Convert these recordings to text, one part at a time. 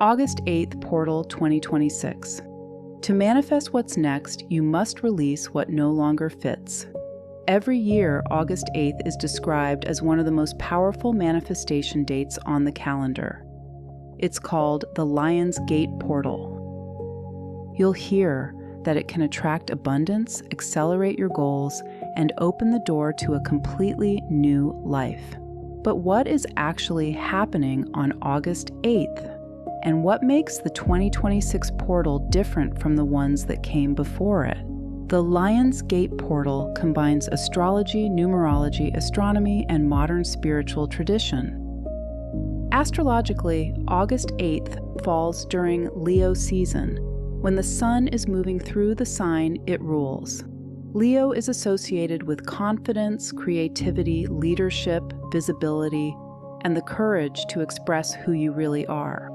August 8th, Portal 2026. To manifest what's next, you must release what no longer fits. Every year, August 8th is described as one of the most powerful manifestation dates on the calendar. It's called the Lion's Gate Portal. You'll hear that it can attract abundance, accelerate your goals, and open the door to a completely new life. But what is actually happening on August 8th? And what makes the 2026 portal different from the ones that came before it? The Lion's Gate Portal combines astrology, numerology, astronomy, and modern spiritual tradition. Astrologically, August 8th falls during Leo season, when the sun is moving through the sign it rules. Leo is associated with confidence, creativity, leadership, visibility, and the courage to express who you really are.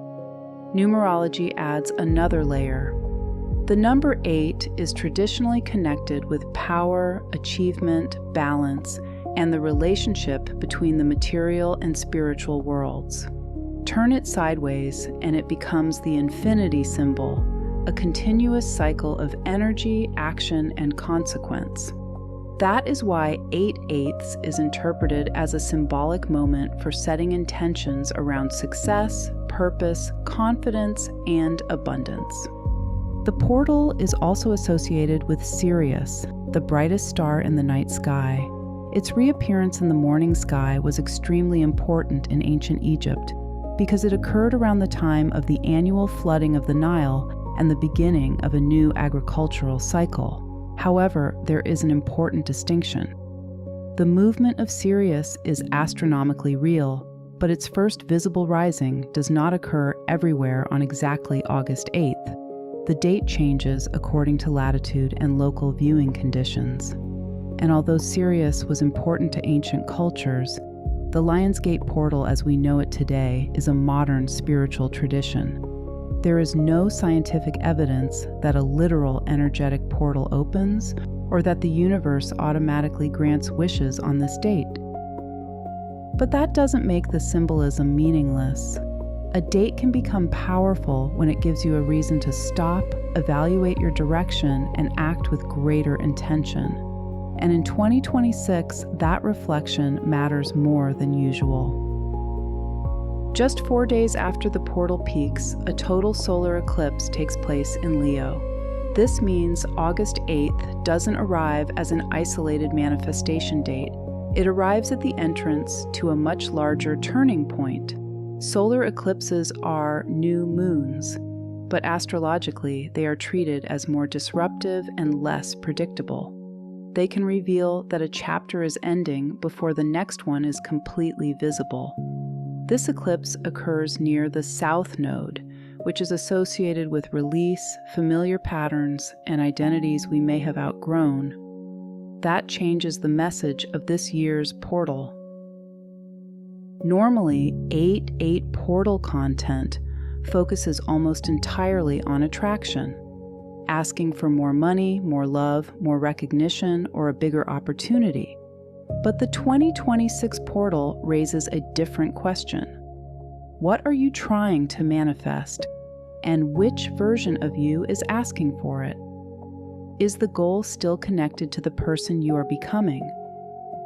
Numerology adds another layer. The number 8 is traditionally connected with power, achievement, balance, and the relationship between the material and spiritual worlds. Turn it sideways and it becomes the infinity symbol, a continuous cycle of energy, action, and consequence. That is why 8/8 is interpreted as a symbolic moment for setting intentions around success, purpose, confidence, and abundance. The portal is also associated with Sirius, the brightest star in the night sky. Its reappearance in the morning sky was extremely important in ancient Egypt because it occurred around the time of the annual flooding of the Nile and the beginning of a new agricultural cycle. However, there is an important distinction. The movement of Sirius is astronomically real, but its first visible rising does not occur everywhere on exactly August 8th. The date changes according to latitude and local viewing conditions. And although Sirius was important to ancient cultures, the Lion's Gate Portal as we know it today is a modern spiritual tradition. There is no scientific evidence that a literal energetic portal opens or that the universe automatically grants wishes on this date. But that doesn't make the symbolism meaningless. A date can become powerful when it gives you a reason to stop, evaluate your direction, and act with greater intention. And in 2026, that reflection matters more than usual. Just 4 days after the portal peaks, a total solar eclipse takes place in Leo. This means August 8th doesn't arrive as an isolated manifestation date. It arrives at the entrance to a much larger turning point. Solar eclipses are new moons, but astrologically they are treated as more disruptive and less predictable. They can reveal that a chapter is ending before the next one is completely visible. This eclipse occurs near the South Node, which is associated with release, familiar patterns, and identities we may have outgrown. That changes the message of this year's portal. Normally, 8/8 portal content focuses almost entirely on attraction, asking for more money, more love, more recognition, or a bigger opportunity. But the 2026 portal raises a different question. What are you trying to manifest? And which version of you is asking for it? Is the goal still connected to the person you are becoming?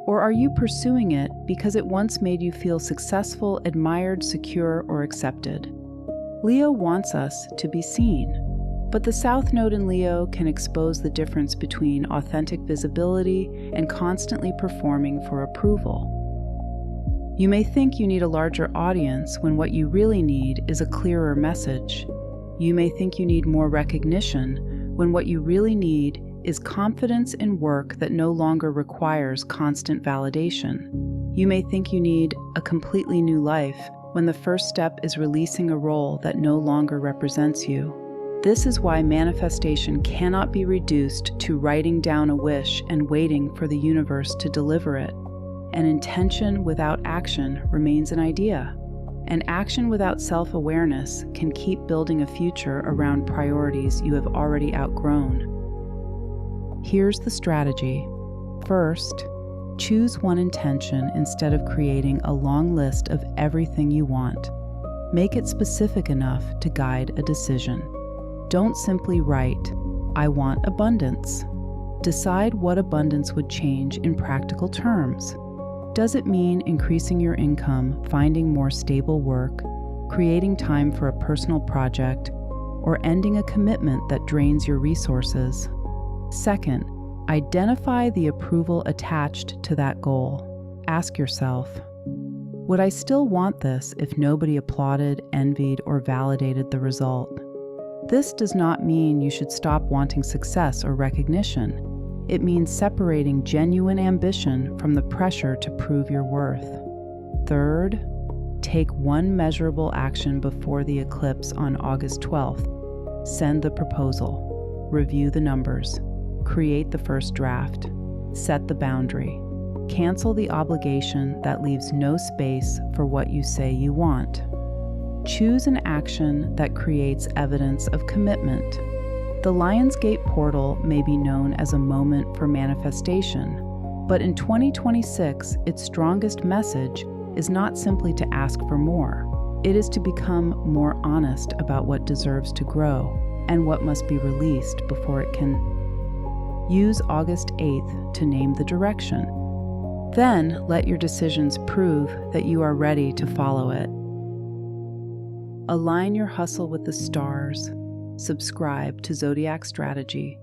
Or are you pursuing it because it once made you feel successful, admired, secure, or accepted? Leo wants us to be seen. But the South Node in Leo can expose the difference between authentic visibility and constantly performing for approval. You may think you need a larger audience when what you really need is a clearer message. You may think you need more recognition when what you really need is confidence in work that no longer requires constant validation. You may think you need a completely new life when the first step is releasing a role that no longer represents you. This is why manifestation cannot be reduced to writing down a wish and waiting for the universe to deliver it. An intention without action remains an idea, and action without self-awareness can keep building a future around priorities you have already outgrown. Here's the strategy. First, choose one intention instead of creating a long list of everything you want. Make it specific enough to guide a decision. Don't simply write, "I want abundance." Decide what abundance would change in practical terms. Does it mean increasing your income, finding more stable work, creating time for a personal project, or ending a commitment that drains your resources? Second, identify the approval attached to that goal. Ask yourself, would I still want this if nobody applauded, envied, or validated the result? This does not mean you should stop wanting success or recognition. It means separating genuine ambition from the pressure to prove your worth. Third, take one measurable action before the eclipse on August 12th. Send the proposal. Review the numbers. Create the first draft. Set the boundary. Cancel the obligation that leaves no space for what you say you want. Choose an action that creates evidence of commitment. The Lionsgate portal may be known as a moment for manifestation, but in 2026, its strongest message is not simply to ask for more. It is to become more honest about what deserves to grow and what must be released before it can. Use August 8th to name the direction. Then let your decisions prove that you are ready to follow it. Align your hustle with the stars. Subscribe to Zodiac Strategy